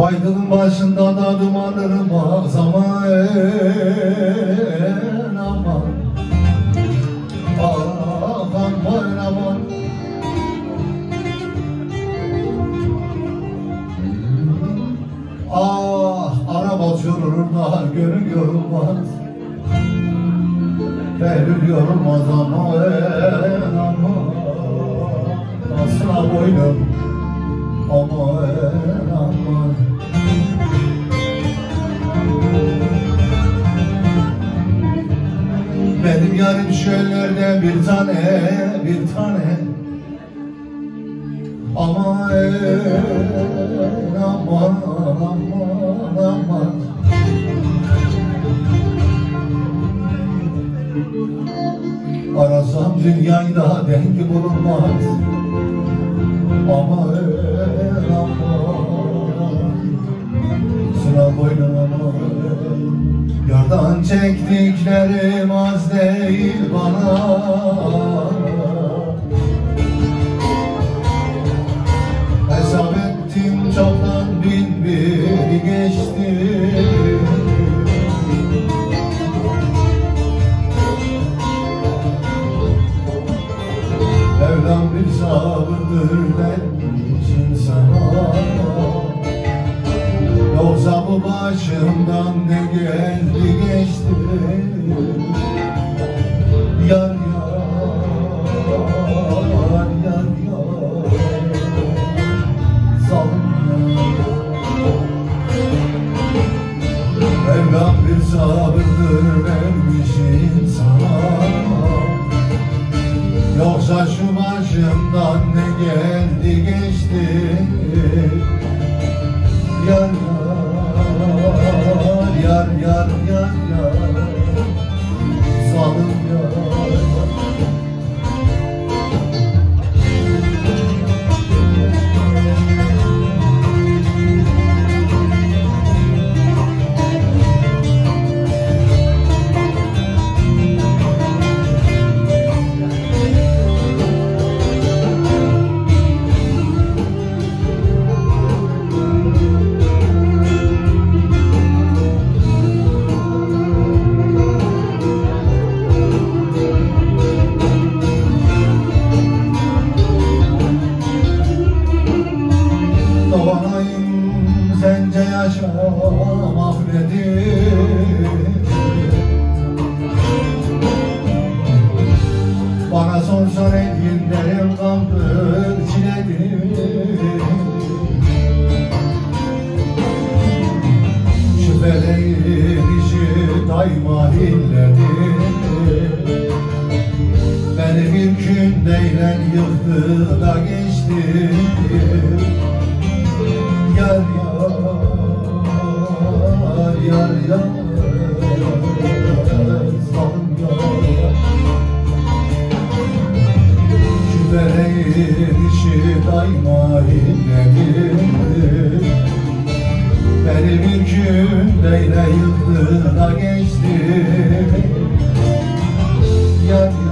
Baydının başında da dumanırım zaman aman aman aman araba sürür da gönül yorulmaz Behlül yorulmaz aman aman Asla boynum aman aman Benim yarım şöllerde bir tane aman aman aman aman Arasam dünyayı da dengi bulunmaz aman aman Sıra boynuma yardan çektiklerim az değil bana Hesap ettim çoktan bin bir geçti Mevlam bir sabırdır vermiş insana Yoksa bu başımdan ne geldi geçti Yar yar zalim Mevlam bir sabırdır vermiş insana Yoksa şu başımdan ne geldi geçti Yar zalim Sence yaşamak nedir? Bana sorsan enginlerim kaldır çiledir Şüphelerin işi daima hilledir Beni bir gün değlen yıktı da geçti Yar zalim yar Şüphelerin işi daima hilledir Beni bir gün neyle yıktı da geçti Yar